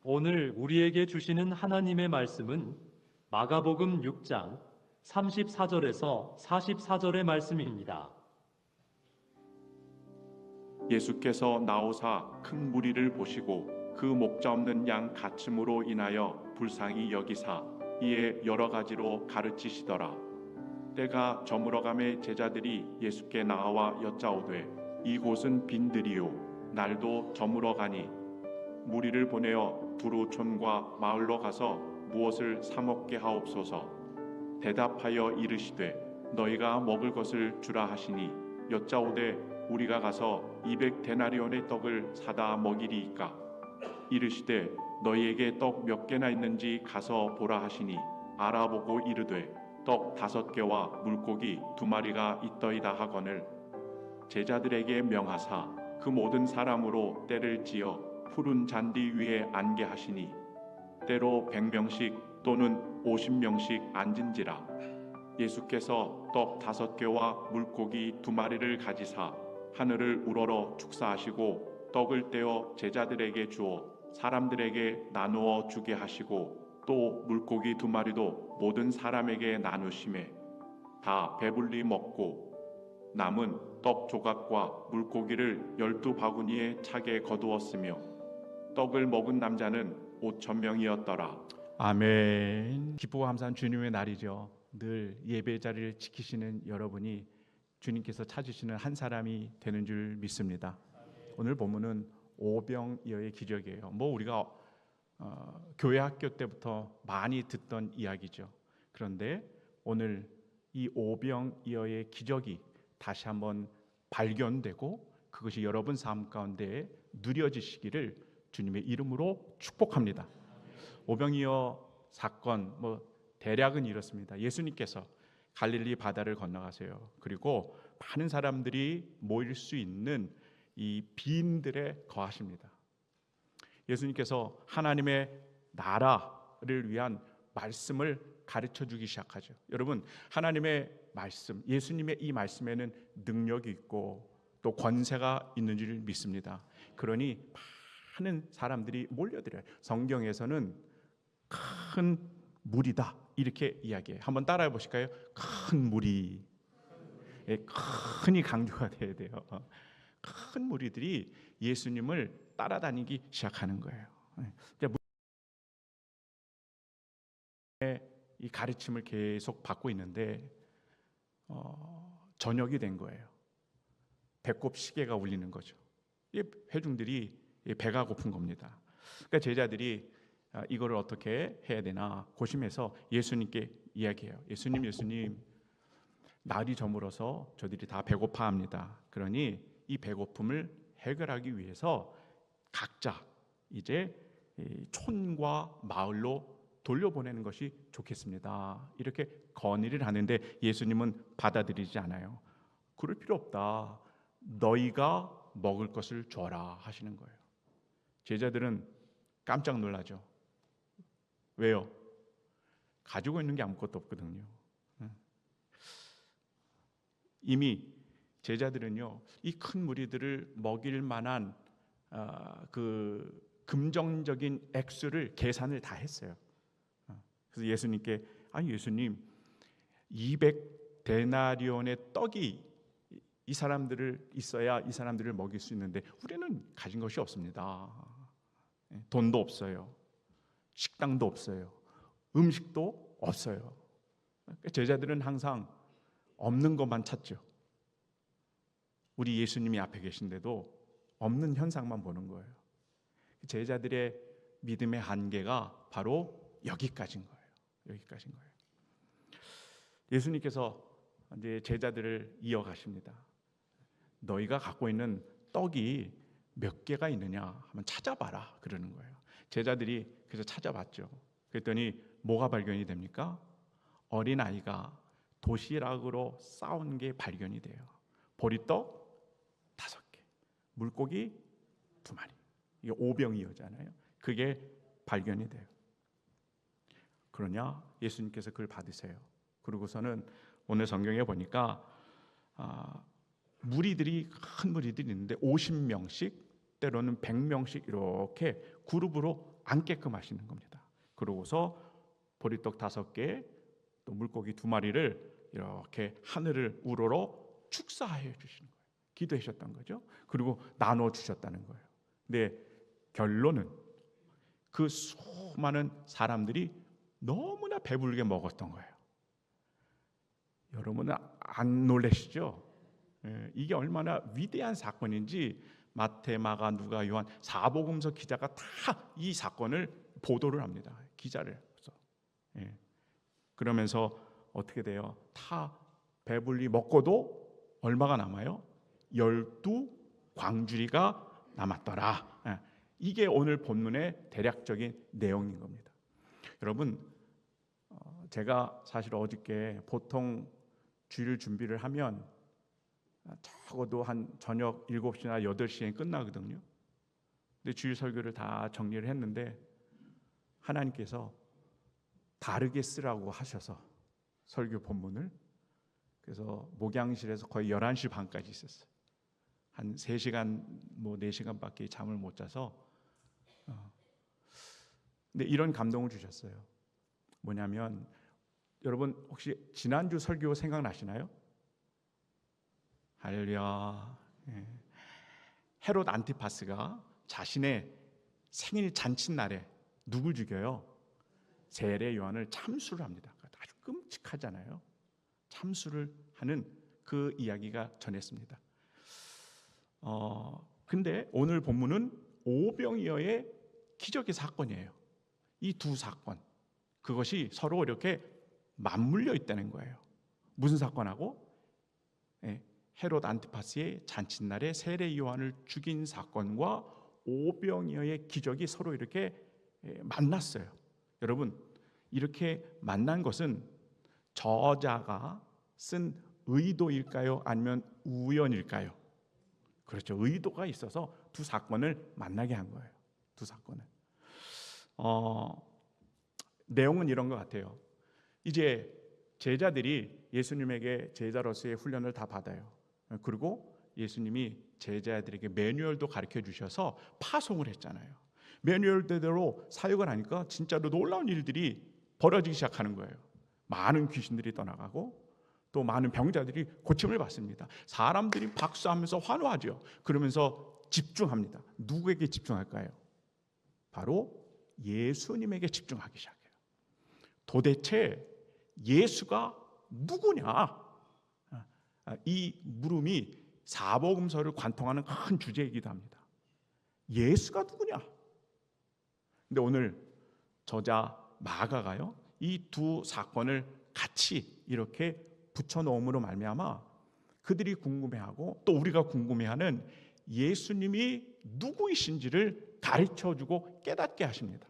오늘 우리에게 주시는 하나님의 말씀은 마가복음 6장 34절에서 44절의 말씀입니다. 예수께서 나오사 큰 무리를 보시고 그 목자 없는 양 갇힘으로 인하여 불쌍히 여기사 이에 여러 가지로 가르치시더라. 때가 저물어가매 제자들이 예수께 나와 여짜오되 이곳은 빈들이요 날도 저물어가니 무리를 보내어 두루촌과 마을로 가서 무엇을 사 먹게 하옵소서. 대답하여 이르시되 너희가 먹을 것을 주라 하시니 여짜오되 우리가 가서 200데나리온의 떡을 사다 먹이리이까. 이르시되 너희에게 떡 몇 개나 있는지 가서 보라 하시니 알아보고 이르되 떡 5개와 물고기 2마리가 있더이다 하거늘 제자들에게 명하사 그 모든 사람으로 때를 지어 푸른 잔디 위에 앉게 하시니 때로 100명씩 또는 50명씩 앉은지라. 예수께서 떡 5개와 물고기 2마리를 가지사 하늘을 우러러 축사하시고 떡을 떼어 제자들에게 주어 사람들에게 나누어 주게 하시고 또 물고기 2마리도 모든 사람에게 나누시매 다 배불리 먹고 남은 떡 조각과 물고기를 12바구니에 차게 거두었으며 떡을 먹은 남자는 5,000명이었더라. 아멘. 기쁘고 감사한 주님의 날이죠. 늘 예배 자리를 지키시는 여러분이 주님께서 찾으시는 한 사람이 되는 줄 믿습니다. 오늘 본문은 오병이어의 기적이에요. 우리가 교회 학교 때부터 많이 듣던 이야기죠. 그런데 오늘 이 오병이어의 기적이 다시 한번 발견되고 그것이 여러분 삶 가운데 누려지시기를 주님의 이름으로 축복합니다. 오병이어 사건 대략은 이렇습니다. 예수님께서 갈릴리 바다를 건너가세요. 그리고 많은 사람들이 모일 수 있는 이 빈들에 거하십니다. 예수님께서 하나님의 나라를 위한 말씀을 가르쳐 주기 시작하죠. 여러분, 하나님의 말씀, 예수님의 이 말씀에는 능력이 있고 또 권세가 있는 줄 믿습니다. 그러니 많은 사람들이 몰려들어요. 성경에서는 큰 무리다 이렇게 이야기해요. 한번 따라해 보실까요? 큰 무리. 큰이 강조가 돼야 돼요. 큰 무리들이 예수님을 따라다니기 시작하는 거예요. 이 가르침을 계속 받고 있는데 저녁이 된 거예요. 배꼽 시계가 울리는 거죠. 이 회중들이 배가 고픈 겁니다. 그러니까 제자들이 이거를 어떻게 해야 되나 고심해서 예수님께 이야기해요. 예수님, 날이 저물어서 저들이 다 배고파합니다. 그러니 이 배고픔을 해결하기 위해서 각자 이제 촌과 마을로 돌려보내는 것이 좋겠습니다. 이렇게 건의를 하는데 예수님은 받아들이지 않아요. 그럴 필요 없다. 너희가 먹을 것을 줘라 하시는 거예요. 제자들은 깜짝 놀라죠. 왜요? 가지고 있는 게 아무것도 없거든요. 이미 제자들은요, 이 큰 무리들을 먹일 만한 그 금전적인 액수를 계산을 다 했어요. 그래서 예수님께 예수님 200데나리온의 떡이 이 사람들을 있어야 이 사람들을 먹일 수 있는데 우리는 가진 것이 없습니다. 돈도 없어요. 식당도 없어요. 음식도 없어요. 제자들은 항상 없는 것만 찾죠. 우리 예수님이 앞에 계신데도 없는 현상만 보는 거예요. 제자들의 믿음의 한계가 바로 여기까지인 거예요. 여기까지인 거예요. 예수님께서 이제 제자들을 이어가십니다. 너희가 갖고 있는 떡이 몇 개가 있느냐 한번 찾아봐라 그러는 거예요. 제자들이 그래서 찾아봤죠. 그랬더니 뭐가 발견이 됩니까? 어린아이가 도시락으로 싸온 게 발견이 돼요. 보리떡 5개, 물고기 2마리. 이게 오병이어잖아요. 그게 발견이 돼요. 그러냐? 예수님께서 그걸 받으세요. 그러고서는 오늘 성경에 보니까 무리들이 큰 무리들이 있는데 50명씩 때로는 100명씩 이렇게 그룹으로 안 깨끔 하시는 겁니다. 그러고서 보리떡 5개, 또 물고기 2마리를 이렇게 하늘을 우러러 축사해 주시는 거예요. 기도하셨던 거죠. 그리고 나눠 주셨다는 거예요. 근데 결론은 그 수많은 사람들이 너무나 배부르게 먹었던 거예요. 여러분은 안 놀라시죠? 이게 얼마나 위대한 사건인지 마태, 마가, 누가, 요한 4복음서 기자가 다 이 사건을 보도를 합니다. 기자를 해서. 그러면서 어떻게 돼요? 다 배불리 먹고도 얼마가 남아요? 12광주리가 남았더라. 이게 오늘 본문의 대략적인 내용인 겁니다. 여러분, 제가 사실 어저께 보통 주일 준비를 하면 적어도 한 저녁 7시나 8시에 끝나거든요. 근데 주일 설교를 다 정리를 했는데 하나님께서 다르게 쓰라고 하셔서 설교 본문을, 그래서 목양실에서 거의 11시 반까지 있었어요. 한 3시간, 4시간밖에 잠을 못 자서. 근데 이런 감동을 주셨어요. 뭐냐면, 여러분 혹시 지난주 설교 생각나시나요? 할렐루야. 헤롯 안티파스가 자신의 생일 잔칫날에 누굴 죽여요? 세례 요한을 참수를 합니다. 아주 끔찍하잖아요. 참수를 하는 그 이야기가 전했습니다. 근데 오늘 본문은 오병이어의 기적의 사건이에요. 이 두 사건, 그것이 서로 이렇게 맞물려 있다는 거예요. 무슨 사건하고? 헤롯 안티파스의 잔칫날에 세례 요한을 죽인 사건과 오병이어의 기적이 서로 이렇게 만났어요. 여러분, 이렇게 만난 것은 저자가 쓴 의도일까요? 아니면 우연일까요? 그렇죠. 의도가 있어서 두 사건을 만나게 한 거예요. 두 사건을. 내용은 이런 것 같아요. 이제 제자들이 예수님에게 제자로서의 훈련을 다 받아요. 그리고 예수님이 제자들에게 매뉴얼도 가르쳐 주셔서 파송을 했잖아요. 매뉴얼대로 사역을 하니까 진짜로 놀라운 일들이 벌어지기 시작하는 거예요. 많은 귀신들이 떠나가고 또 많은 병자들이 고침을 받습니다. 사람들이 박수하면서 환호하죠. 그러면서 집중합니다. 누구에게 집중할까요? 바로 예수님에게 집중하기 시작해요. 도대체 예수가 누구냐? 이 물음이 사복음서를 관통하는 큰 주제이기도 합니다. 예수가 누구냐? 근데 오늘 저자 마가가요, 이 두 사건을 같이 이렇게 붙여놓음으로 말미암아 그들이 궁금해하고 또 우리가 궁금해하는 예수님이 누구이신지를 가르쳐주고 깨닫게 하십니다.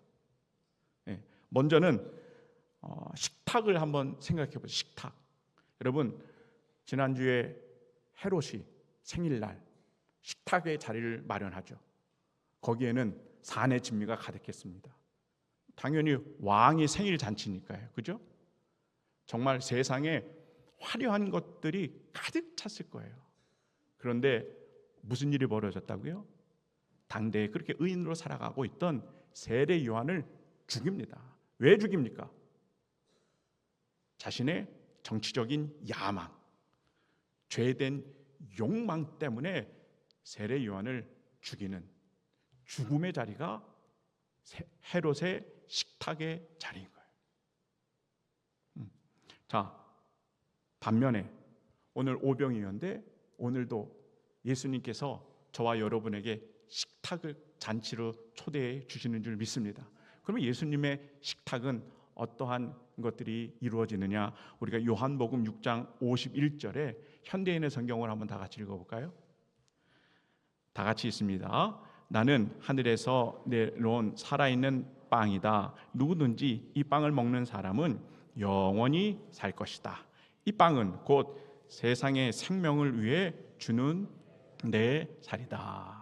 먼저는 식탁을 한번 생각해 보세요. 식탁. 여러분, 지난주에 헤롯이 생일날 식탁의 자리를 마련하죠. 거기에는 산의 진미가 가득했습니다. 당연히 왕의 생일 잔치니까요. 그죠? 정말 세상에 화려한 것들이 가득 찼을 거예요. 그런데 무슨 일이 벌어졌다고요? 당대에 그렇게 의인으로 살아가고 있던 세례 요한을 죽입니다. 왜 죽입니까? 자신의 정치적인 야망, 죄된 욕망 때문에 세례 요한을 죽이는 죽음의 자리가 헤롯의 식탁의 자리인 거예요. 자, 반면에 오늘 오병이어인데 오늘도 예수님께서 저와 여러분에게 식탁을 잔치로 초대해 주시는 줄 믿습니다. 그러면 예수님의 식탁은 어떠한 것들이 이루어지느냐? 우리가 요한복음 6장 51절에 현대인의 성경을 한번 다 같이 읽어볼까요? 다 같이 있습니다. 나는 하늘에서 내려온 살아있는 빵이다. 누구든지 이 빵을 먹는 사람은 영원히 살 것이다. 이 빵은 곧 세상의 생명을 위해 주는 내 살이다.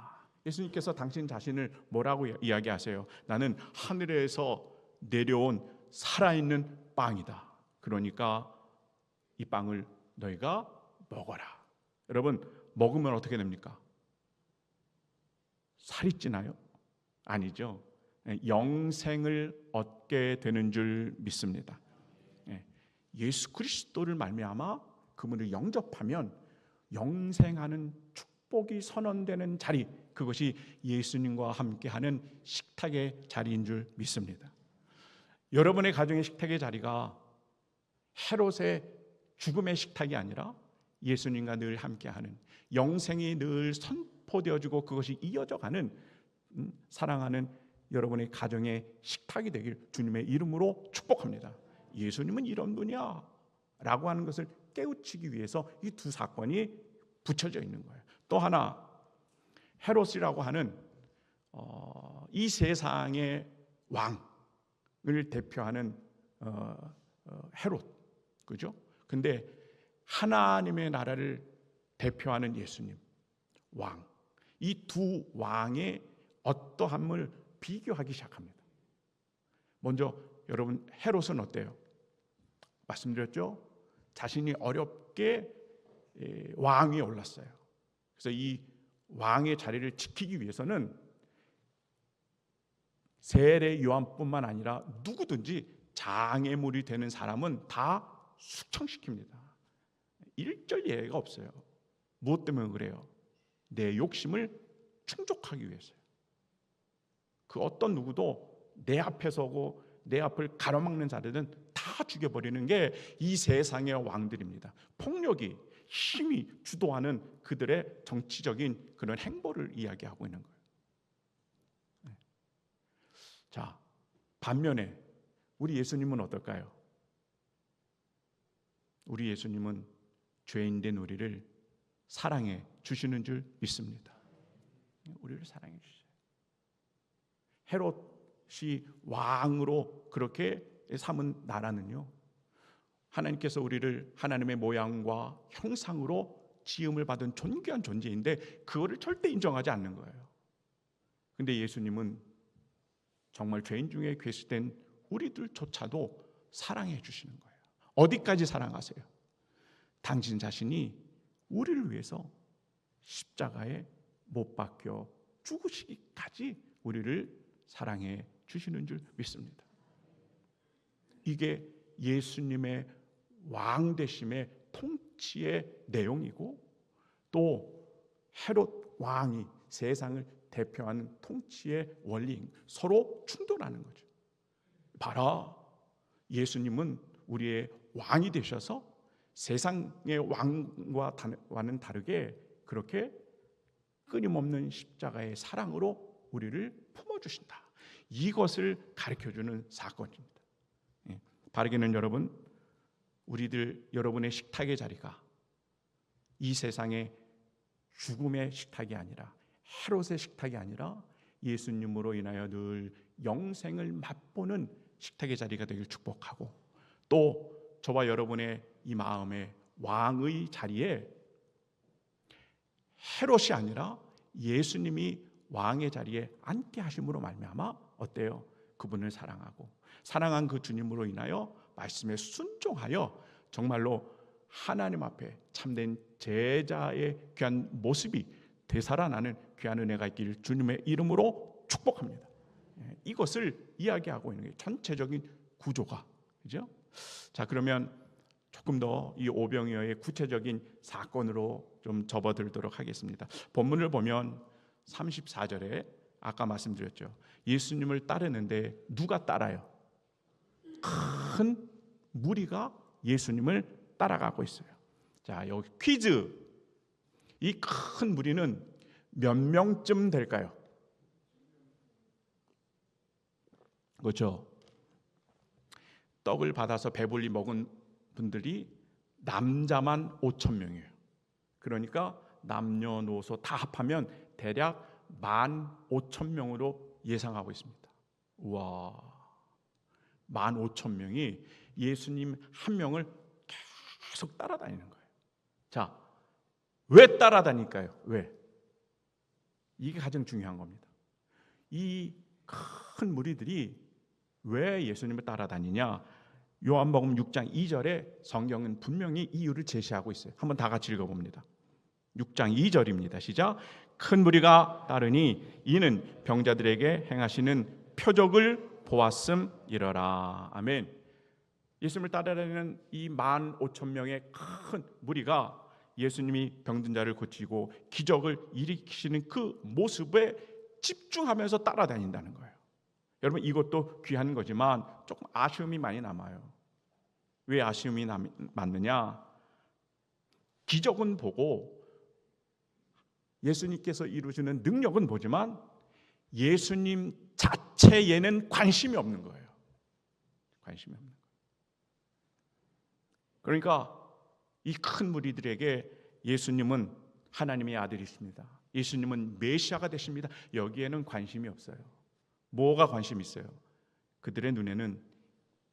예수님께서 당신 자신을 뭐라고 이야기하세요? 나는 하늘에서 내려온 살아있는 빵이다. 그러니까 이 빵을 너희가 먹어라. 여러분, 먹으면 어떻게 됩니까? 살이 찌나요? 아니죠. 영생을 얻게 되는 줄 믿습니다. 예수 그리스도를 말미암아 그분을 영접하면 영생하는 축복이 선언되는 자리, 그것이 예수님과 함께하는 식탁의 자리인 줄 믿습니다. 여러분의 가정의 식탁의 자리가 헤롯의 죽음의 식탁이 아니라 예수님과 늘 함께하는, 영생이 늘 선포되어지고 그것이 이어져가는 사랑하는 여러분의 가정의 식탁이 되길 주님의 이름으로 축복합니다. 예수님은 이런 분이야 라고 하는 것을 깨우치기 위해서 이 두 사건이 붙여져 있는 거예요. 또 하나, 헤롯이라고 하는 이 세상의 왕을 대표하는 헤롯, 그죠? 근데 하나님의 나라를 대표하는 예수님, 왕, 이 두 왕의 어떠함을 비교하기 시작합니다. 먼저 여러분, 헤롯은 어때요? 말씀드렸죠? 자신이 어렵게 왕위에 올랐어요. 그래서 이 왕의 자리를 지키기 위해서는 세례 요한뿐만 아니라 누구든지 장애물이 되는 사람은 다 숙청시킵니다. 일절 예외가 없어요. 무엇 때문에 그래요? 내 욕심을 충족하기 위해서요. 그 어떤 누구도 내 앞에 서고 내 앞을 가로막는 자들은 다 죽여버리는 게 이 세상의 왕들입니다. 폭력이, 힘이 주도하는 그들의 정치적인 그런 행보를 이야기하고 있는 거예요. 자, 반면에 우리 예수님은 어떨까요? 우리 예수님은 죄인된 우리를 사랑해 주시는 줄 믿습니다. 우리를 사랑해 주셔요. 헤롯이 왕으로 그렇게 삼은 나라는요, 하나님께서 우리를 하나님의 모양과 형상으로 지음을 받은 존귀한 존재인데 그거를 절대 인정하지 않는 거예요. 근데 예수님은 정말 죄인 중에 괴수된 우리들조차도 사랑해 주시는 거예요. 어디까지 사랑하세요? 당신 자신이 우리를 위해서 십자가에 못 박혀 죽으시기까지 우리를 사랑해 주시는 줄 믿습니다. 이게 예수님의 왕 되심의 통치의 내용이고, 또 헤롯 왕이 세상을 대표하는 통치의 원리인, 서로 충돌하는 거죠. 봐라, 예수님은 우리의 왕이 되셔서 세상의 왕과는 다르게 그렇게 끊임없는 십자가의 사랑으로 우리를 품어주신다. 이것을 가르쳐주는 사건입니다. 바르게는 여러분, 여러분의 식탁의 자리가 이 세상의 죽음의 식탁이 아니라, 헤롯의 식탁이 아니라 예수님으로 인하여 늘 영생을 맛보는 식탁의 자리가 되길 축복하고, 또 저와 여러분의 이 마음의 왕의 자리에 헤롯이 아니라 예수님이 왕의 자리에 앉게 하심으로 말미암아 어때요? 그분을 사랑하고 사랑한 그 주님으로 인하여 말씀에 순종하여 정말로 하나님 앞에 참된 제자의 귀한 모습이 되살아나는 귀한 은혜가 있기를 주님의 이름으로 축복합니다. 이것을 이야기하고 있는 게 전체적인 구조가, 그죠? 자, 그러면 조금 더 이 오병이어의 구체적인 사건으로 좀 접어들도록 하겠습니다. 본문을 보면 34절에 아까 말씀드렸죠. 예수님을 따르는데 누가 따라요? 큰 무리가 예수님을 따라가고 있어요. 자, 여기 퀴즈. 이 큰 무리는 몇 명쯤 될까요? 그렇죠. 떡을 받아서 배불리 먹은 분들이 남자만 5,000명이에요. 그러니까 남녀노소 다 합하면 대략 15,000명으로 예상하고 있습니다. 우와, 15,000명이 예수님 한 명을 계속 따라다니는 거예요. 자, 왜 따라다닐까요? 왜? 이게 가장 중요한 겁니다. 이 큰 무리들이 왜 예수님을 따라다니냐? 요한복음 6장 2절에 성경은 분명히 이유를 제시하고 있어요. 한번 다 같이 읽어봅니다. 6장 2절입니다. 시작. 큰 무리가 따르니 이는 병자들에게 행하시는 표적을 보았음이러라. 아멘. 예수님을 따라다니는 이 15,000명의 큰 무리가 예수님이 병든 자를 고치고 기적을 일으키시는 그 모습에 집중하면서 따라다닌다는 거예요. 여러분, 이것도 귀한 거지만 조금 아쉬움이 많이 남아요. 왜 아쉬움이 남느냐? 기적은 보고 예수님께서 이루시는 능력은 보지만 예수님 자체에는 관심이 없는 거예요. 관심이 없는 거예요. 그러니까 이 큰 무리들에게 예수님은 하나님의 아들이십니다, 예수님은 메시아가 되십니다, 여기에는 관심이 없어요. 뭐가 관심 있어요? 그들의 눈에는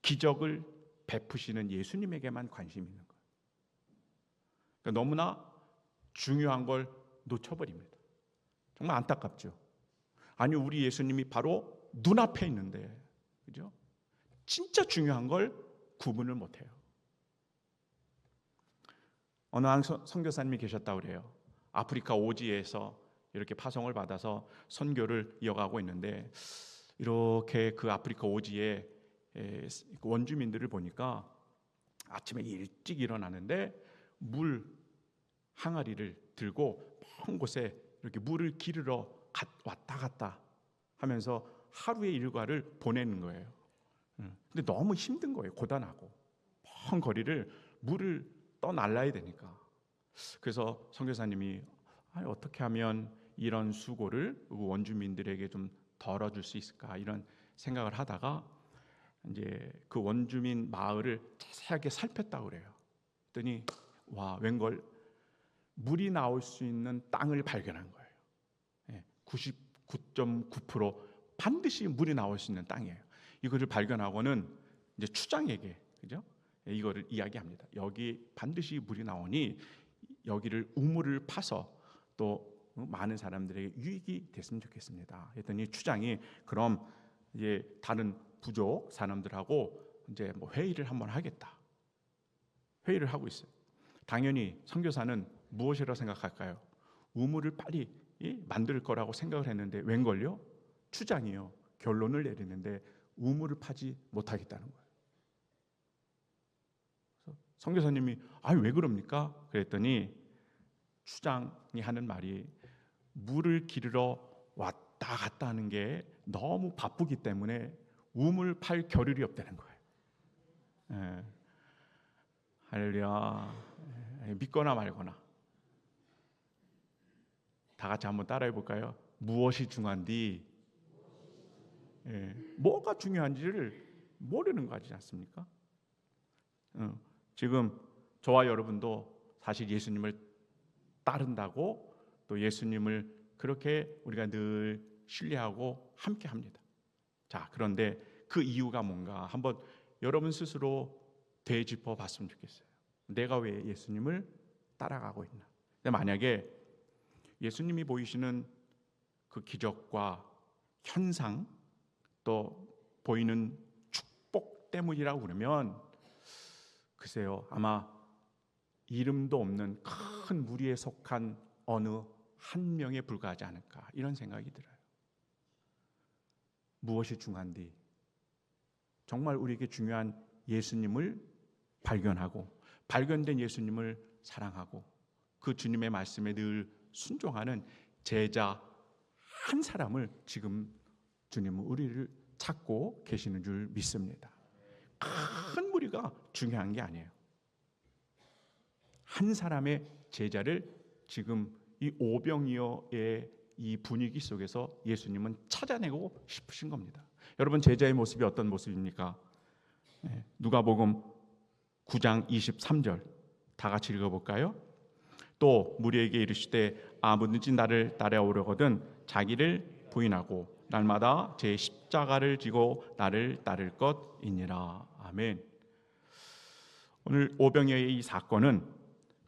기적을 베푸시는 예수님에게만 관심이 있는 거예요. 그러니까 너무나 중요한 걸 놓쳐버립니다. 정말 안타깝죠. 아니, 우리 예수님이 바로 눈앞에 있는데, 그죠? 진짜 중요한 걸 구분을 못해요. 어느 한 선교사님이 계셨다고 그래요. 아프리카 오지에서 이렇게 파송을 받아서 선교를 이어가고 있는데, 이렇게 그 아프리카 오지에 원주민들을 보니까 아침에 일찍 일어나는데 물 항아리를 들고 먼 곳에 이렇게 물을 기르러 왔다 갔다 하면서 하루의 일과를 보내는 거예요. 근데 너무 힘든 거예요. 고단하고 먼 거리를 물을 떠날라야 되니까. 그래서 선교사님이 어떻게 하면 이런 수고를 원주민들에게 좀 덜어줄 수 있을까, 이런 생각을 하다가 이제 그 원주민 마을을 자세하게 살폈다고 그래요. 그랬더니 와, 웬걸 물이 나올 수 있는 땅을 발견한 거예요. 99.9% 반드시 물이 나올 수 있는 땅이에요. 이거를 발견하고는 이제 추장에게, 그죠? 이거를 이야기합니다. 여기 반드시 물이 나오니 여기를 우물을 파서 또 많은 사람들에게 유익이 됐으면 좋겠습니다. 했더니 추장이 그럼 이제 다른 부족 사람들하고 이제 뭐 회의를 한번 하겠다. 회의를 하고 있어요. 당연히 선교사는 무엇이라고 생각할까요? 우물을 빨리 만들 거라고 생각을 했는데 웬걸요? 추장이요, 결론을 내리는데 우물을 파지 못하겠다는 거예요. 그래서 선교사님이 왜 그럽니까? 그랬더니 추장이 하는 말이 물을 기르러 왔다 갔다 하는 게 너무 바쁘기 때문에 우물 팔 겨를이 없다는 거예요. 할렐루야. 믿거나 말거나. 다 같이 한번 따라해 볼까요? 무엇이 중요한디? 뭐가 중요한지를 모르는 거지 않습니까? 지금 저와 여러분도 사실 예수님을 따른다고 또 예수님을 그렇게 우리가 늘 신뢰하고 함께 합니다. 자, 그런데 그 이유가 뭔가 한번 여러분 스스로 되짚어 봤으면 좋겠어요. 내가 왜 예수님을 따라가고 있나? 근데 만약에 예수님이 보이시는 그 기적과 현상, 또 보이는 축복 때문이라고 그러면 글쎄요, 아마 이름도 없는 큰 무리에 속한 어느 한 명에 불과하지 않을까, 이런 생각이 들어요. 무엇이 중요한디? 정말 우리에게 중요한 예수님을 발견하고 발견된 예수님을 사랑하고 그 주님의 말씀에 늘 순종하는 제자 한 사람을 지금 주님은 우리를 찾고 계시는 줄 믿습니다. 큰 무리가 중요한 게 아니에요. 한 사람의 제자를 지금 이 오병이어의 이 분위기 속에서 예수님은 찾아내고 싶으신 겁니다. 여러분, 제자의 모습이 어떤 모습입니까? 누가복음 9장 23절 다 같이 읽어볼까요? 또 무리에게 이르시되 아무든지 나를 따라오려거든 자기를 부인하고 날마다 제 십자가를 지고 나를 따를 것이니라. 아멘. 오늘 오병이어의 이 사건은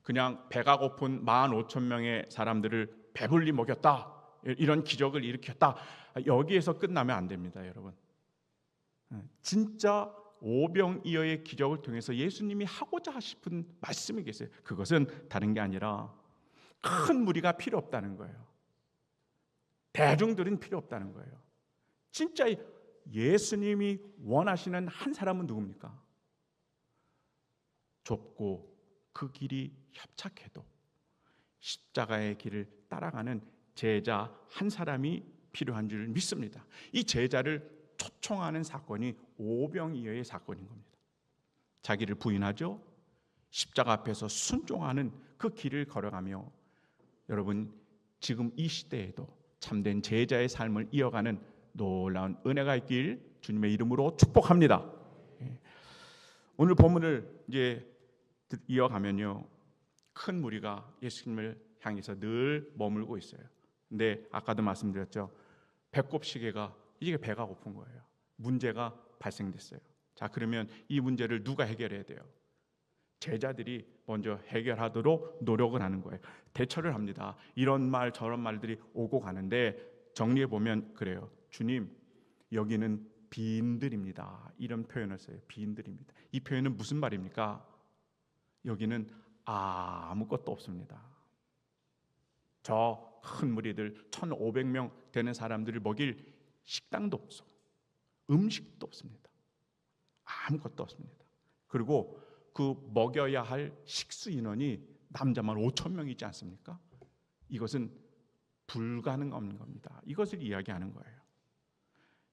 그냥 배가 고픈 15,000명의 사람들을 배불리 먹였다, 이런 기적을 일으켰다, 여기에서 끝나면 안 됩니다, 여러분. 진짜 오병이어의 기적을 통해서 예수님이 하고자 싶은 말씀이 계세요. 그것은 다른 게 아니라 큰 무리가 필요 없다는 거예요. 대중들은 필요 없다는 거예요. 진짜 예수님이 원하시는 한 사람은 누굽니까? 좁고 그 길이 협착해도 십자가의 길을 따라가는 제자 한 사람이 필요한 줄 믿습니다. 이 제자를 초청하는 사건이 오병이어의 사건인 겁니다. 자기를 부인하죠. 십자가 앞에서 순종하는 그 길을 걸어가며, 여러분 지금 이 시대에도 참된 제자의 삶을 이어가는 놀라운 은혜가 있길 주님의 이름으로 축복합니다. 오늘 본문을 이제 이어가면요, 큰 무리가 예수님을 향해서 늘 머물고 있어요. 근데 아까도 말씀드렸죠, 배꼽 시계가 이게 배가 고픈 거예요. 문제가 발생됐어요. 자, 그러면 이 문제를 누가 해결해야 돼요? 제자들이 먼저 해결하도록 노력을 하는 거예요. 대처를 합니다. 이런 말 저런 말들이 오고 가는데 정리해 보면 그래요. 주님, 여기는 빈들입니다. 이런 표현을 써요. 빈들입니다. 이 표현은 무슨 말입니까? 여기는 아무것도 없습니다. 저 큰 무리들 1,500명 되는 사람들을 먹일 식당도 없어. 음식도 없습니다. 아무것도 없습니다. 그리고 그 먹여야 할 식수 인원이 남자만 5,000명 있지 않습니까? 이것은 불가능한 겁니다. 이것을 이야기하는 거예요.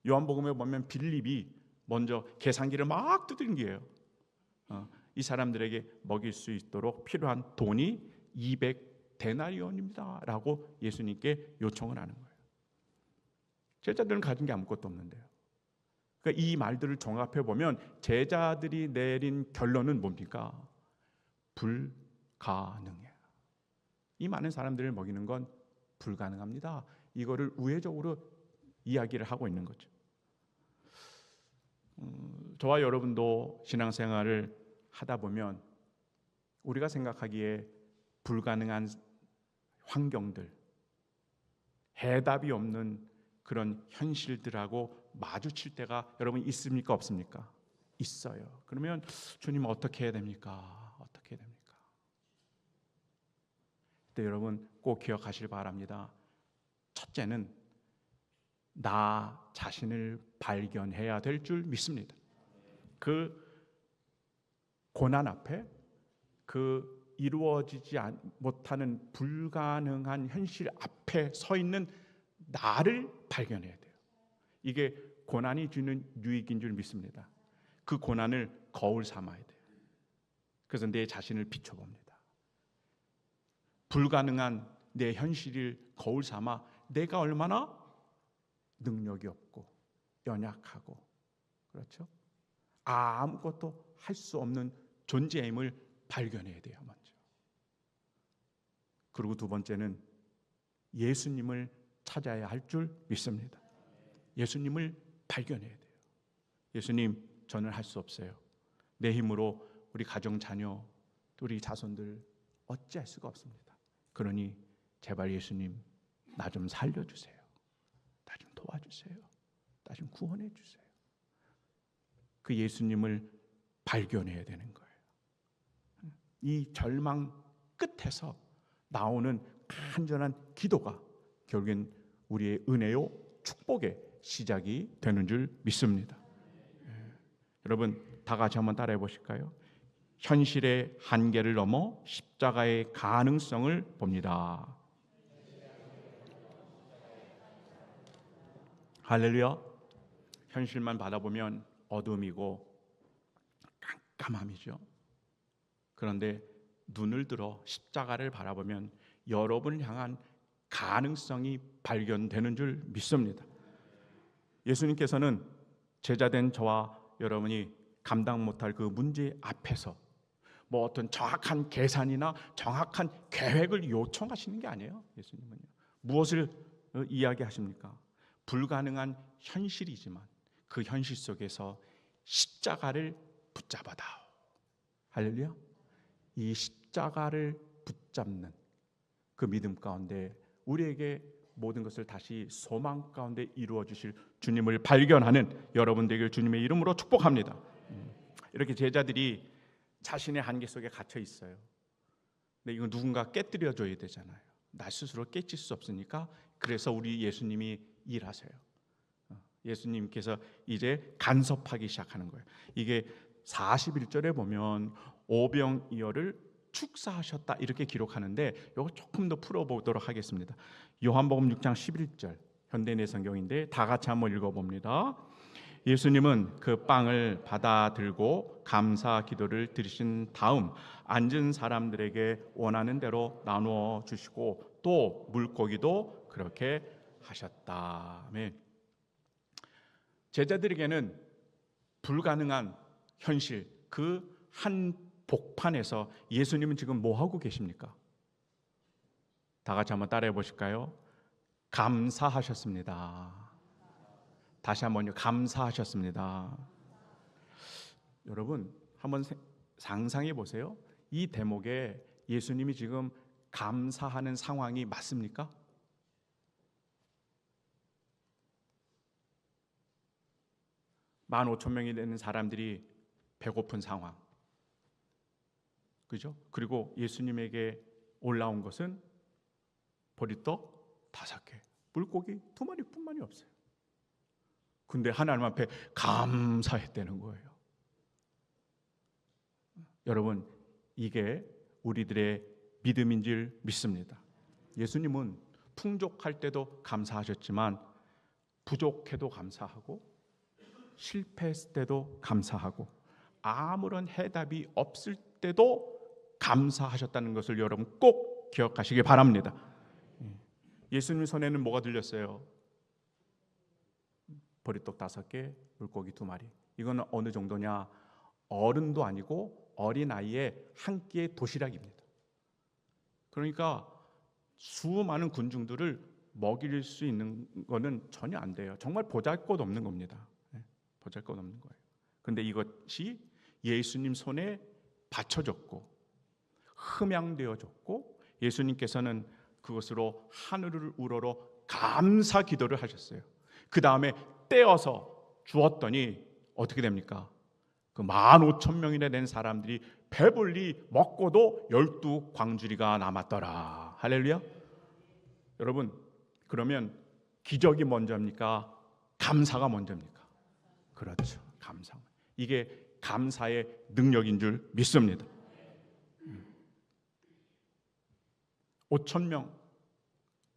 요한복음에 보면 빌립이 먼저 계산기를 막 두들겨요. 이 사람들에게 먹일 수 있도록 필요한 돈이 200데나리온입니다 라고 예수님께 요청을 하는 거예요. 제자들은 가진 게 아무것도 없는데요. 그러니까 이 말들을 종합해 보면 제자들이 내린 결론은 뭡니까? 불가능해요. 이 많은 사람들을 먹이는 건 불가능합니다. 이거를 우회적으로 이야기를 하고 있는 거죠. 저와 여러분도 신앙생활을 하다 보면 우리가 생각하기에 불가능한 환경들, 해답이 없는 그런 현실들하고 마주칠 때가 여러분 있습니까? 없습니까? 있어요. 그러면 주님 어떻게 해야 됩니까? 어떻게 해야 됩니까? 근데 여러분 꼭 기억하시길 바랍니다. 첫째는 나 자신을 발견해야 될 줄 믿습니다. 그 고난 앞에, 그 이루어지지 못하는 불가능한 현실 앞에 서 있는 나를 발견해야 돼요. 이게 고난이 주는 유익인 줄 믿습니다. 그 고난을 거울 삼아야 돼요. 그래서 내 자신을 비춰봅니다. 불가능한 내 현실을 거울 삼아 내가 얼마나 능력이 없고 연약하고, 그렇죠? 아무것도 할 수 없는 존재임을 발견해야 돼요. 먼저. 그리고 두 번째는 예수님을 찾아야 할 줄 믿습니다. 예수님을 발견해야 돼요. 예수님, 저는 할 수 없어요. 내 힘으로 우리 가정 자녀, 우리 자손들 어찌할 수가 없습니다. 그러니 제발 예수님, 나 좀 살려주세요. 나 좀 도와주세요. 나 좀 구원해 주세요. 그 예수님을 발견해야 되는 거예요. 이 절망 끝에서 나오는 간절한 기도가 결국엔 우리의 은혜요 축복의 시작이 되는 줄 믿습니다. 여러분 다 같이 한번 따라해 보실까요? 현실의 한계를 넘어 십자가의 가능성을 봅니다. 할렐루야. 현실만 바라보면 어둠이고 깜깜함이죠. 그런데 눈을 들어 십자가를 바라보면 여러분을 향한 가능성이 발견되는 줄 믿습니다. 예수님께서는 제자된 저와 여러분이 감당 못할 그 문제 앞에서 뭐 어떤 정확한 계산이나 정확한 계획을 요청하시는 게 아니에요. 예수님은요. 무엇을 이야기하십니까? 불가능한 현실이지만 그 현실 속에서 십자가를 붙잡아다오. 할렐루야. 이 십자가를 붙잡는 그 믿음 가운데 우리에게 모든 것을 다시 소망 가운데 이루어 주실 주님을 발견하는 여러분 되길 주님의 이름으로 축복합니다. 이렇게 제자들이 자신의 한계 속에 gat혀 있어요. 근데 이거 누군가 깨뜨려 줘야 되잖아요. 나 스스로 깨칠 수 없으니까 그래서 우리 예수님이 일하세요. 예수님께서 이제 간섭하기 시작하는 거예요. 이게 41절에 보면 오병이어를 축사하셨다 이렇게 기록하는데 이거 조금 더 풀어보도록 하겠습니다. 요한복음 6장 11절 현대인의 성경인데 다 같이 한번 읽어봅니다. 예수님은 그 빵을 받아 들고 감사 기도를 드리신 다음 앉은 사람들에게 원하는 대로 나누어 주시고 또 물고기도 그렇게 하셨다. 아멘. 제자들에게는 불가능한 현실, 그 한 복판에서 예수님은 지금 뭐 하고 계십니까? 다 같이 한번 따라해 보실까요? 감사하셨습니다. 다시 한번요. 감사하셨습니다. 여러분 한번 상상해 보세요. 이 대목에 예수님이 지금 감사하는 상황이 맞습니까? 만 5천 명이 되는 사람들이 배고픈 상황, 그죠? 그리고 예수님에게 올라온 것은 보리떡 5개, 물고기 2마리뿐만이 없어요. 근데 하나님 앞에 감사했다는 거예요. 여러분, 이게 우리들의 믿음인 줄 믿습니다. 예수님은 풍족할 때도 감사하셨지만 부족해도 감사하고 실패했을 때도 감사하고 아무런 해답이 없을 때도 감사하셨다는 것을 여러분 꼭 기억하시기 바랍니다. 예수님 손에는 뭐가 들렸어요? 보리떡 5개, 물고기 2마리. 이건 어느 정도냐? 어른도 아니고 어린아이의 한 끼의 도시락입니다. 그러니까 수많은 군중들을 먹일 수 있는 거는 전혀 안 돼요. 정말 보잘것없는 겁니다. 보잘것없는 거예요. 그런데 이것이 예수님 손에 받쳐졌고 흠양되어졌고 예수님께서는 그것으로 하늘을 우러러 감사 기도를 하셨어요. 그 다음에 떼어서 주었더니 어떻게 됩니까? 그 15,000명이나 된 사람들이 배불리 먹고도 12광주리가 남았더라. 할렐루야. 여러분, 그러면 기적이 먼저입니까? 감사가 먼저입니까? 그렇죠. 감사. 이게 감사의 능력인 줄 믿습니다. 5,000명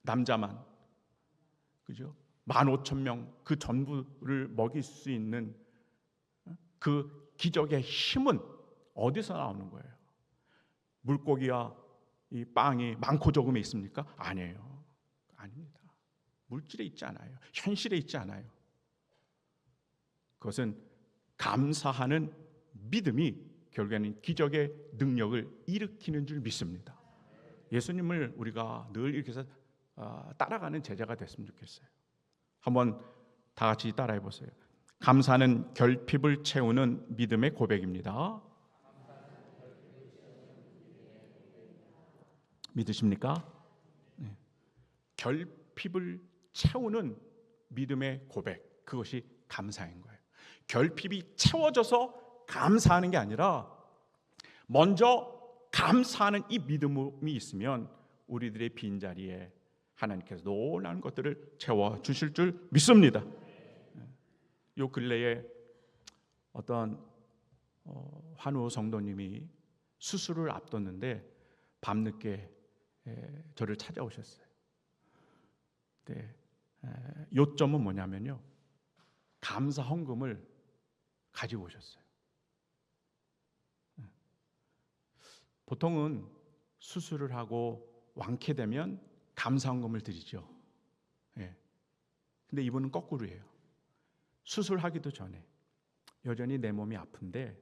남자만, 그죠? 15,000명 그 전부를 먹일 수 있는 그 기적의 힘은 어디서 나오는 거예요? 물고기와 이 빵이 많고 적음에 있습니까? 아니에요. 아닙니다. 물질에 있지 않아요. 현실에 있지 않아요. 그것은 감사하는 믿음이 결국에는 기적의 능력을 일으키는 줄 믿습니다. 예수님을 우리가 늘 이렇게 해서 따라가는 제자가 됐으면 좋겠어요. 한번 다 같이 따라해 보세요. 감사는 결핍을 채우는 믿음의 고백입니다. 믿으십니까? 네. 결핍을 채우는 믿음의 고백, 그것이 감사인 거예요. 결핍이 채워져서 감사하는 게 아니라 먼저 감사하는 이 믿음이 있으면 우리들의 빈자리에 하나님께서 놀라운 것들을 채워주실 줄 믿습니다. 요 근래에 어떤 환우 성도님이 수술을 앞뒀는데 밤늦게 저를 찾아오셨어요. 네, 요점은 뭐냐면요, 감사 헌금을 가지고 오셨어요. 보통은 수술을 하고 완쾌되면 감사 헌금을 드리죠. 근데 이분은 거꾸로예요. 수술하기도 전에 여전히 내 몸이 아픈데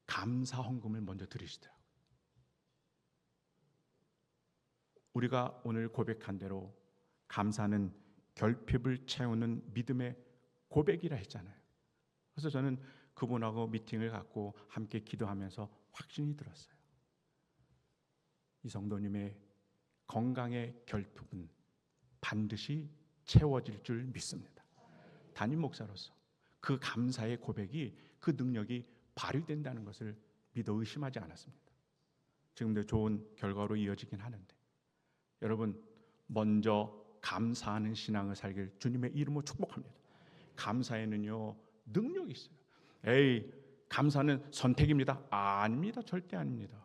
감사 헌금을 먼저 드리시더라고요. 우리가 오늘 고백한 대로 감사는 결핍을 채우는 믿음의 고백이라 했잖아요. 그래서 저는 그분하고 미팅을 갖고 함께 기도하면서 확신이 들었어요. 이 성도님의 건강의 결핍은 반드시 채워질 줄 믿습니다. 담임 목사로서 그 감사의 고백이, 그 능력이 발휘된다는 것을 믿어 의심하지 않았습니다. 지금도 좋은 결과로 이어지긴 하는데, 여러분 먼저 감사하는 신앙을 살길 주님의 이름으로 축복합니다. 감사에는요 능력이 있어요. 에이, 감사는 선택입니다. 아닙니다. 절대 아닙니다.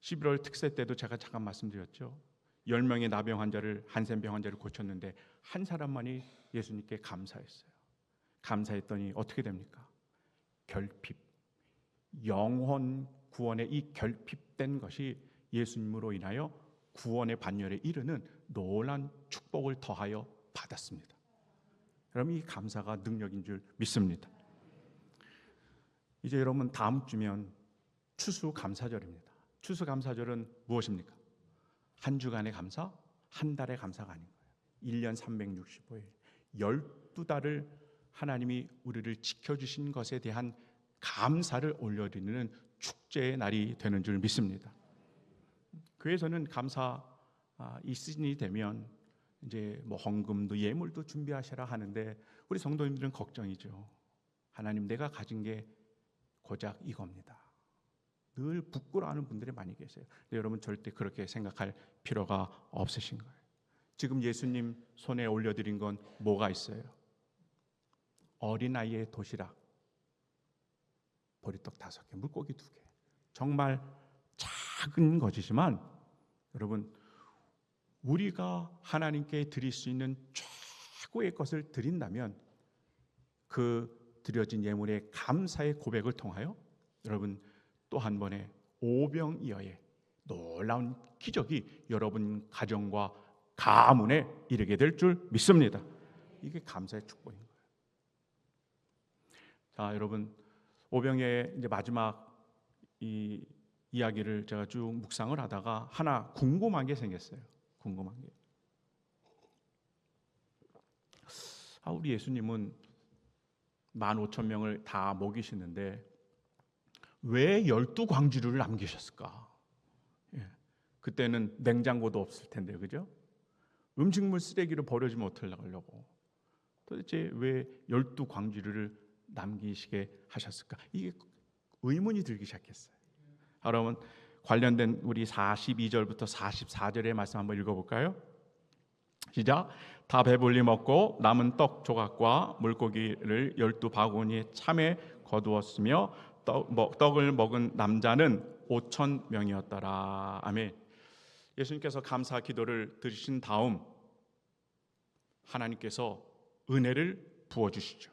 11월 특세 때도 제가 잠깐 말씀드렸죠. 10명의 나병 환자를, 한센병 환자를 고쳤는데 한 사람만이 예수님께 감사했어요. 감사했더니 어떻게 됩니까? 결핍, 영혼 구원의 이 결핍된 것이 예수님으로 인하여 구원의 반열에 이르는 놀라운 축복을 더하여 받았습니다. 여러분, 이 감사가 능력인 줄 믿습니다. 이제 여러분, 다음 주면 추수감사절입니다. 추수감사절은 무엇입니까? 한 주간의 감사, 한 달의 감사가 아닌 거예요. 1년 365일 12달을 하나님이 우리를 지켜주신 것에 대한 감사를 올려드리는 축제의 날이 되는 줄 믿습니다. 교회에서는 감사 이 시즌이 되면 이제 뭐 헌금도 예물도 준비하시라 하는데 우리 성도님들은 걱정이죠. 하나님, 내가 가진 게 고작 이겁니다. 늘 부끄러워하는 분들이 많이 계세요. 근데 여러분, 절대 그렇게 생각할 필요가 없으신 거예요. 지금 예수님 손에 올려드린 건 뭐가 있어요? 어린아이의 도시락, 보리떡 5개, 물고기 2개. 정말 작은 것이지만 여러분, 우리가 하나님께 드릴 수 있는 최고의 것을 드린다면 그 드려진 예물의 감사의 고백을 통하여 여러분, 또 한 번의 오병이어의 놀라운 기적이 여러분 가정과 가문에 이르게 될 줄 믿습니다. 이게 감사의 축복인 거예요. 자, 여러분, 오병이어의 이제 마지막 이 이야기를 제가 쭉 묵상을 하다가 하나 궁금한 게 생겼어요. 궁금한 게. 우리 예수님은 15,000명을 다 먹이시는데 왜 12광주리를 남기셨을까? 그때는 냉장고도 없을 텐데, 그죠? 음식물 쓰레기를 버리지 못하려고 도대체 왜 12광주리를 남기시게 하셨을까? 이게 의문이 들기 시작했어요. 여러분, 관련된 우리 42절부터 44절의 말씀 한번 읽어볼까요? 시작. 다 배불리 먹고 남은 떡 조각과 물고기를 12바구니에 참에 거두었으며 떡을 먹은 남자는 5,000명이었더라. 아멘. 예수님께서 감사 기도를 드리신 다음 하나님께서 은혜를 부어주시죠.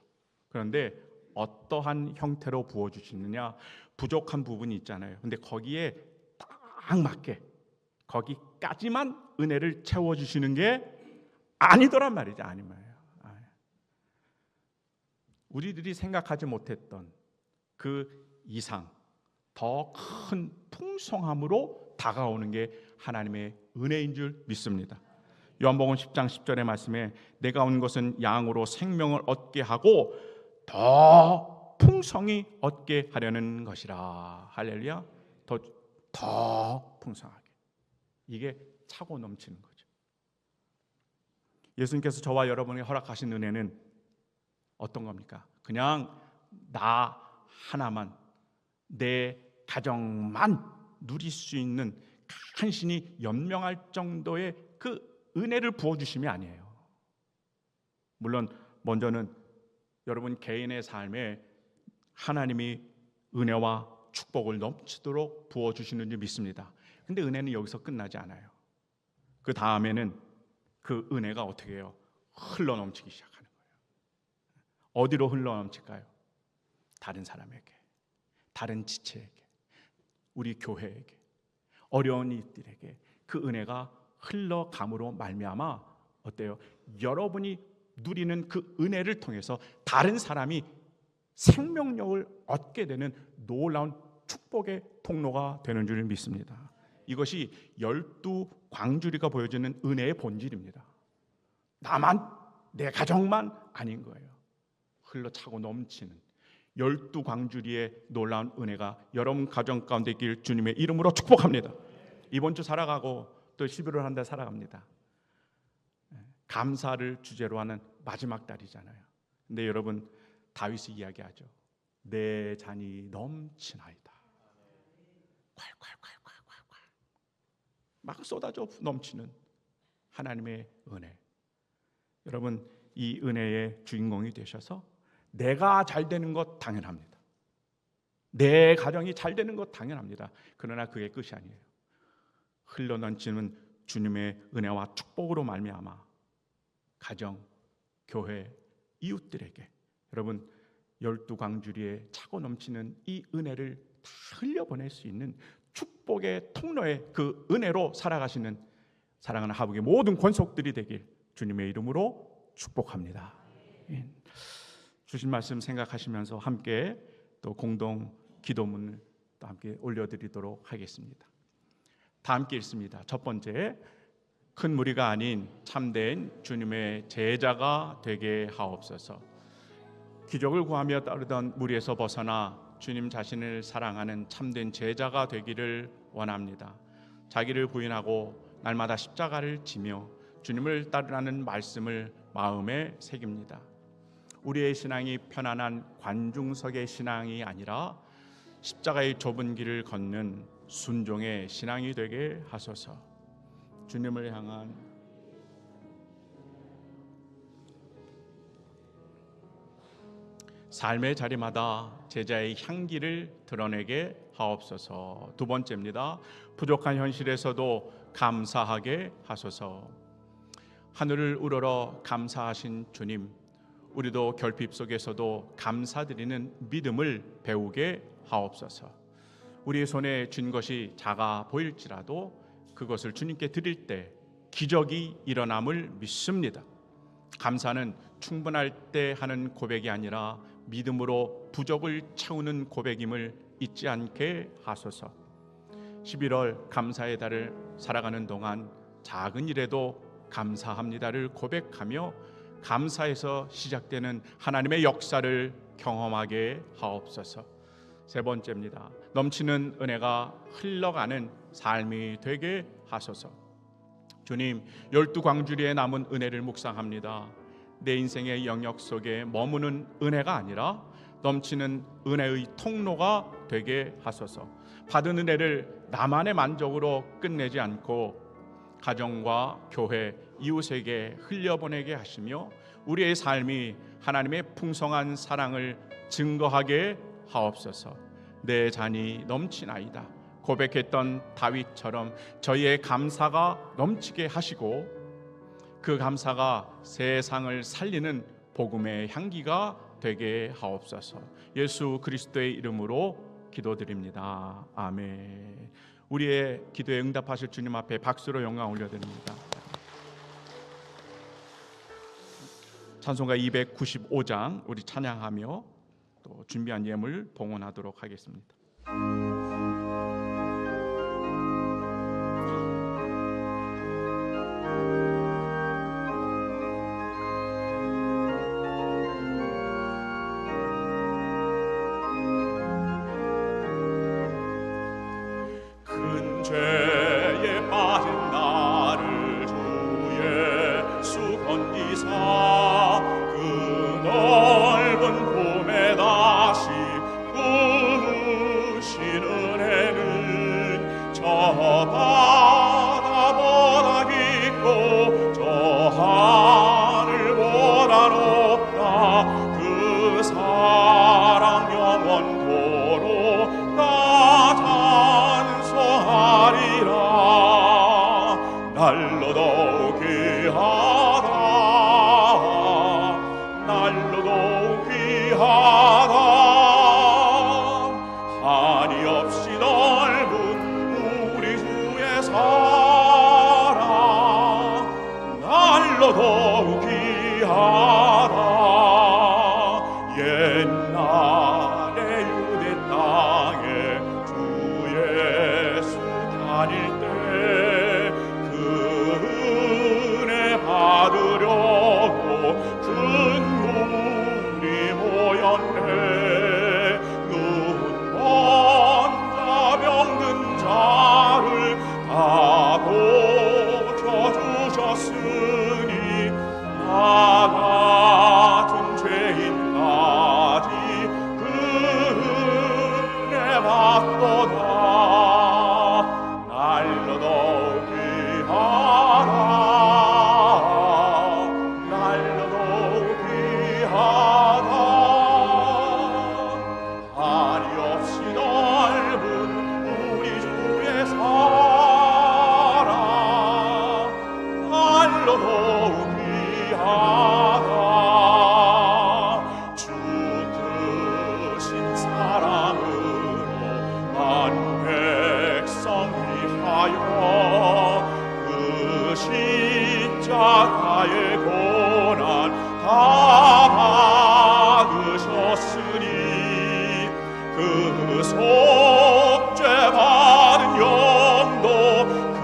그런데 어떠한 형태로 부어주시느냐? 부족한 부분이 있잖아요. 근데 거기에 딱 맞게 거기까지만 은혜를 채워주시는 게 아니더란 말이죠. 아닌 말이에요. 우리들이 생각하지 못했던 그 이상 더 큰 풍성함으로 다가오는 게 하나님의 은혜인 줄 믿습니다. 요한복음 10장 10절의 말씀에 내가 온 것은 양으로 생명을 얻게 하고 더 풍성히 얻게 하려는 것이라. 할렐루야. 더 풍성하게. 이게 차고 넘치는 거죠. 예수님께서 저와 여러분에게 허락하신 은혜는 어떤 겁니까? 그냥 나 하나만, 내 가정만 누릴 수 있는 간신히 연명할 정도의 그 은혜를 부어주심이 아니에요. 물론 먼저는 여러분 개인의 삶에 하나님이 은혜와 축복을 넘치도록 부어주시는 줄 믿습니다. 근데 은혜는 여기서 끝나지 않아요. 그 다음에는 그 은혜가 어떻게 해요? 흘러넘치기 시작하는 거예요. 어디로 흘러넘칠까요? 다른 사람에게, 다른 지체에게, 우리 교회에게, 어려운 이들에게 그 은혜가 흘러감으로 말미암아 어때요? 여러분이 누리는 그 은혜를 통해서 다른 사람이 생명력을 얻게 되는 놀라운 축복의 통로가 되는 줄 믿습니다. 이것이 12광주리가 보여주는 은혜의 본질입니다. 나만, 내 가정만 아닌 거예요. 흘러차고 넘치는 12광주리의 놀라운 은혜가 여러분 가정 가운데 있길 주님의 이름으로 축복합니다. 이번 주 살아가고 또 11월 한 달 살아갑니다. 감사를 주제로 하는 마지막 달이잖아요. 근데 여러분, 다윗이 이야기하죠. 내 잔이 넘치나이다. 콸콸콸콸콸콸. 막 쏟아져 넘치는 하나님의 은혜. 여러분, 이 은혜의 주인공이 되셔서 내가 잘 되는 것 당연합니다. 내 가정이 잘 되는 것 당연합니다. 그러나 그게 끝이 아니에요. 흘러넘치는 주님의 은혜와 축복으로 말미암아 가정, 교회, 이웃들에게 여러분 12광주리에 차고 넘치는 이 은혜를 다 흘려보낼 수 있는 축복의 통로에 그 은혜로 살아가시는 사랑하는 하북의 모든 권속들이 되길 주님의 이름으로 축복합니다. 주신 말씀 생각하시면서 함께 또 공동 기도문을 또 함께 올려드리도록 하겠습니다. 다 함께 읽습니다. 첫 번째, 큰 무리가 아닌 참된 주님의 제자가 되게 하옵소서. 기적을 구하며 따르던 무리에서 벗어나 주님 자신을 사랑하는 참된 제자가 되기를 원합니다. 자기를 부인하고 날마다 십자가를 지며 주님을 따르라는 말씀을 마음에 새깁니다. 우리의 신앙이 편안한 관중석의 신앙이 아니라 십자가의 좁은 길을 걷는 순종의 신앙이 되게 하소서. 주님을 향한 삶의 자리마다 제자의 향기를 드러내게 하옵소서. 두 번째입니다. 부족한 현실에서도 감사하게 하소서. 하늘을 우러러 감사하신 주님, 우리도 결핍 속에서도 감사드리는 믿음을 배우게 하옵소서. 우리의 손에 쥔 것이 작아 보일지라도 그것을 주님께 드릴 때 기적이 일어남을 믿습니다. 감사는 충분할 때 하는 고백이 아니라 믿음으로 부족을 채우는 고백임을 잊지 않게 하소서. 11월 감사의 달을 살아가는 동안 작은 일에도 감사합니다를 고백하며 감사에서 시작되는 하나님의 역사를 경험하게 하옵소서. 세 번째입니다. 넘치는 은혜가 흘러가는 삶이 되게 하소서. 주님, 12광주리에 남은 은혜를 묵상합니다. 내 인생의 영역 속에 머무는 은혜가 아니라 넘치는 은혜의 통로가 되게 하소서. 받은 은혜를 나만의 만족으로 끝내지 않고 가정과 교회, 이웃에게 흘려보내게 하시며 우리의 삶이 하나님의 풍성한 사랑을 증거하게 하옵소서. 내 잔이 넘치나이다 고백했던 다윗처럼 저희의 감사가 넘치게 하시고 그 감사가 세상을 살리는 복음의 향기가 되게 하옵소서. 예수 그리스도의 이름으로 기도드립니다. 아멘. 우리의 기도에 응답하실 주님 앞에 박수로 영광 올려드립니다. 찬송가 295장 우리 찬양하며 또 준비한 예물 봉헌하도록 하겠습니다. 큰 죄에 빠진 나를 주 예수 건지사 그 넓은 품에 다시 부으신 은혜는 저 바다보다 깊고 저 하늘보다 높다. 그 사랑 영원토록 나 찬송하리라. 날로도 귀하다 날로도 귀하다. 한이 없이 넓은 우리 주의 사랑 날로도 귀하다. 옛날에 유대 땅에 주 예수 다닐 때 그 은혜 받으려고 큰 무리 모였네. 눈먼 자 병든 자를 다 고쳐주셨으니 나가 하라. 주 크신 사랑으로 만 백성 위하여 그 십자가의 고난 다 받으셨으니 그 속죄 받은 영도 큰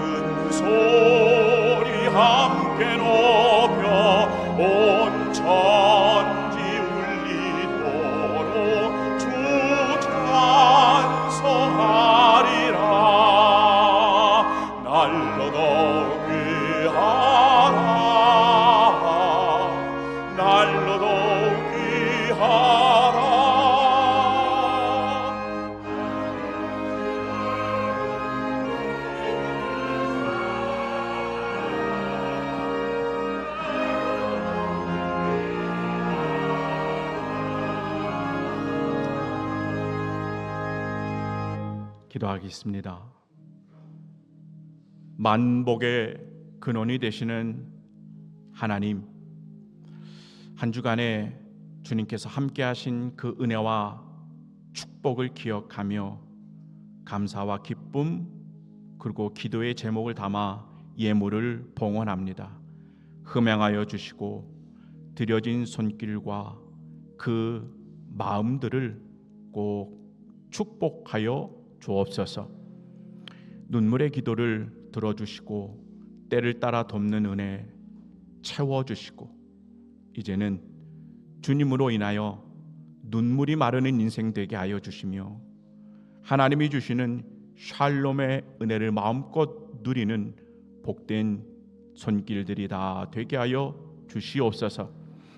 소리 함께 높여 온 천지 울리도록 주 찬송하리라. 날로 더욱 귀하라. 날로 더욱 귀하라. 기도하겠습니다. 만복의 근원이 되시는 하나님, 한 주간에 주님께서 함께 하신 그 은혜와 축복을 기억하며 감사와 기쁨 그리고 기도의 제목을 담아 예물을 봉헌합니다. 흠양하여 주시고 드려진 손길과 그 마음들을 꼭 축복하여 주옵소서. 눈물의 기도를 들어주시고 때를 따라 돕는 은혜 채워주시고 이제는 주님으로 인하여 눈물이 마르는 인생 되게 하여 주시며 하나님이 주시는 샬롬의 은혜를 마음껏 누리는 복된 손길들이 다 되게 하여 주시옵소서.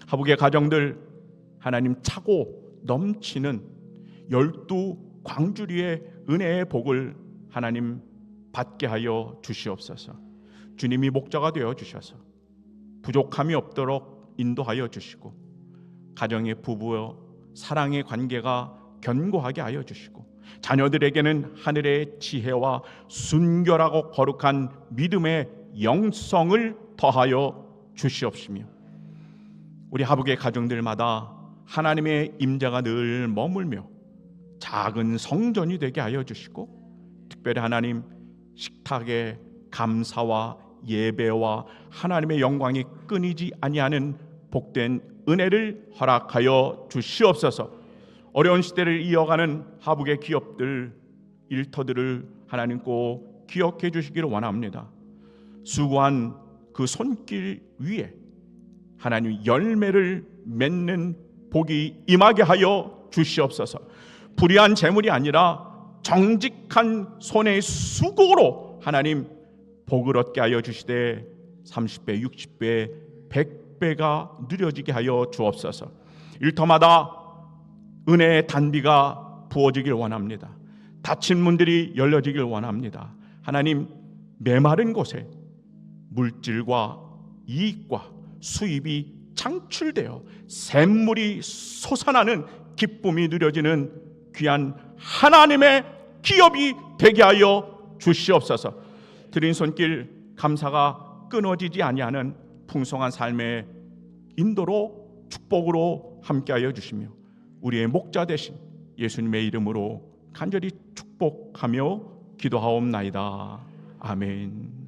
하북의 가정들 하나님 차고 넘치는 12광주리의 은혜의 복을 하나님 받게 하여 주시옵소서. 주님이 목자가 되어 주셔서 부족함이 없도록 인도하여 주시고 가정의 부부와 사랑의 관계가 견고하게 하여 주시고 자녀들에게는 하늘의 지혜와 순결하고 거룩한 믿음의 영성을 더하여 주시옵시며 우리 하북의 가정들마다 하나님의 임재가 늘 머물며 작은 성전이 되게 하여 주시고 특별히 하나님 식탁에 감사와 예배와 하나님의 영광이 끊이지 아니하는 복된 은혜를 허락하여 주시옵소서. 어려운 시대를 이어가는 하북의 기업들 일터들을 하나님 꼭 기억해 주시기를 원합니다. 수고한 그 손길 위에 하나님 열매를 맺는 복이 임하게 하여 주시옵소서. 불의한 재물이 아니라 정직한 손의 수고로 하나님 복을 얻게 하여 주시되 30배, 60배, 100배가 누려지게 하여 주옵소서. 일터마다 은혜의 단비가 부어지길 원합니다. 닫힌 문들이 열려지길 원합니다. 하나님 메마른 곳에 물질과 이익과 수입이 창출되어 샘물이 솟아나는 기쁨이 누려지는 귀한 하나님의 기업이 되게 하여 주시옵소서. 드린 손길 감사가 끊어지지 아니하는 풍성한 삶의 인도로 축복으로 함께하여 주시며 우리의 목자 되신 예수님의 이름으로 간절히 축복하며 기도하옵나이다. 아멘.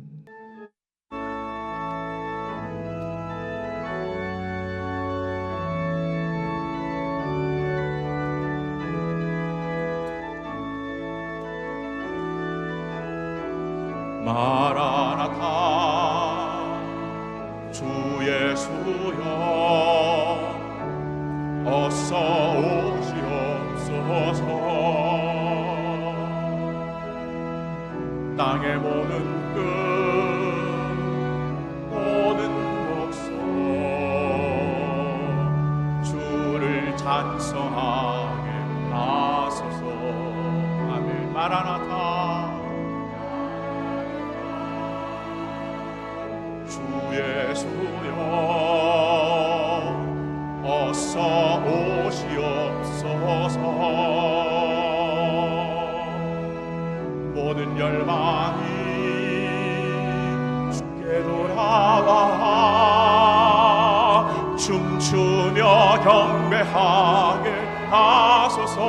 마라나타 주 예수여 어서 오시옵소서. 땅의 모든 끝 모든 목소 주를 찬송하게 하소서. 아멘. 마라나타 주 예수여 어서 오시옵소서. 모든 열망이 주께 돌아와 춤추며 경배하게 하소서.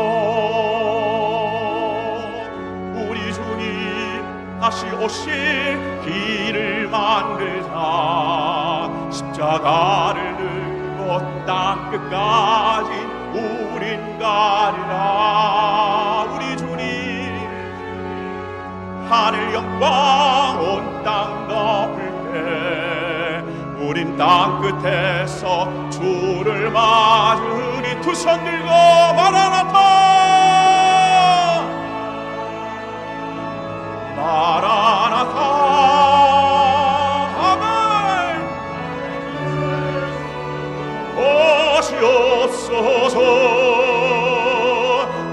우리 주님 다시 오실 길을 만들자. 십자가를 들고 땅 끝까지 우린 가리라. 우리 주님 하늘 영광 온 땅 덮을 때 우린 땅 끝에서 주를 맞으니 두 손 들고 마라나타 마라나타 아멘. 오시옵소서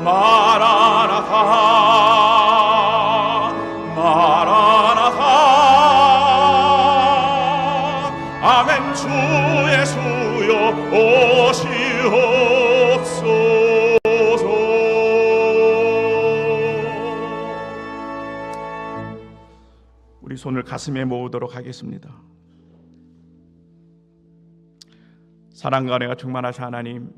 마라나타 마라나타 아멘. 주 예수여 오시옵소서. 우리 손을 가슴에 모으도록 하겠습니다. 사랑과 은혜가 충만하신 하나님,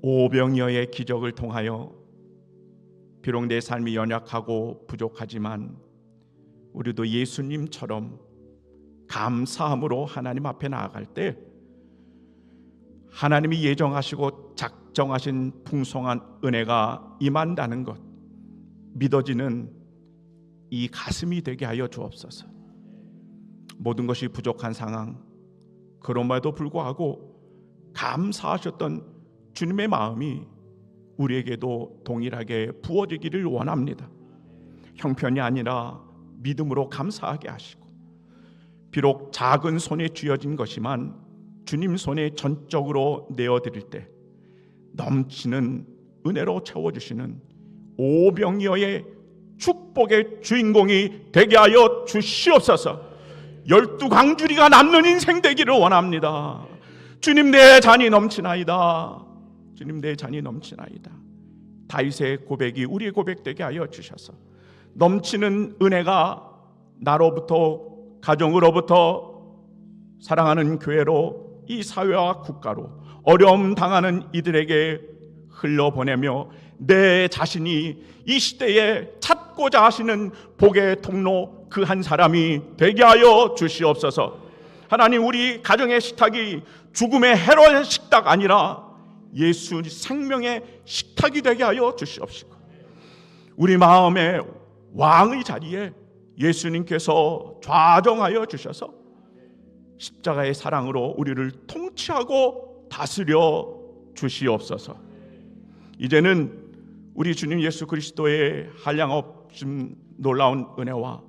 오병이어의 기적을 통하여 비록 내 삶이 연약하고 부족하지만 우리도 예수님처럼 감사함으로 하나님 앞에 나아갈 때 하나님이 예정하시고 작정하신 풍성한 은혜가 임한다는 것 믿어지는 이 가슴이 되게 하여 주옵소서. 모든 것이 부족한 상황, 그럼에도 불구하고 감사하셨던 주님의 마음이 우리에게도 동일하게 부어지기를 원합니다. 형편이 아니라 믿음으로 감사하게 하시고, 비록 작은 손에 쥐어진 것이만 주님 손에 전적으로 내어드릴 때 넘치는 은혜로 채워주시는 오병이어의 축복의 주인공이 되게 하여 주시옵소서. 12광주리가 남는 인생 되기를 원합니다. 주님 내 잔이 넘치나이다. 주님 내 잔이 넘치나이다. 다윗의 고백이 우리의 고백되게 하여 주셔서 넘치는 은혜가 나로부터, 가정으로부터, 사랑하는 교회로, 이 사회와 국가로 어려움 당하는 이들에게 흘러보내며 내 자신이 이 시대에 찾고자 하시는 복의 통로 그 한 사람이 되게 하여 주시옵소서. 하나님, 우리 가정의 식탁이 죽음의 해로운 식탁 아니라 예수 생명의 식탁이 되게 하여 주시옵시고, 우리 마음의 왕의 자리에 예수님께서 좌정하여 주셔서 십자가의 사랑으로 우리를 통치하고 다스려 주시옵소서. 이제는 우리 주님 예수 그리스도의 한량없음 놀라운 은혜와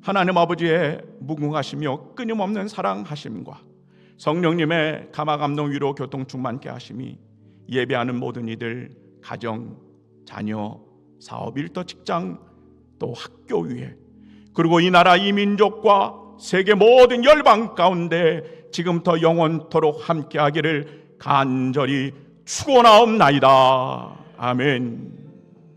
하나님 아버지의 무궁하시며 끊임없는 사랑하심과 성령님의 감화감동 위로 교통 충만케 하심이 예배하는 모든 이들, 가정, 자녀, 사업, 일터, 직장, 또 학교 위에, 그리고 이 나라 이 민족과 세계 모든 열방 가운데 지금부터 영원토록 함께하기를 간절히 축원하옵나이다. 아멘.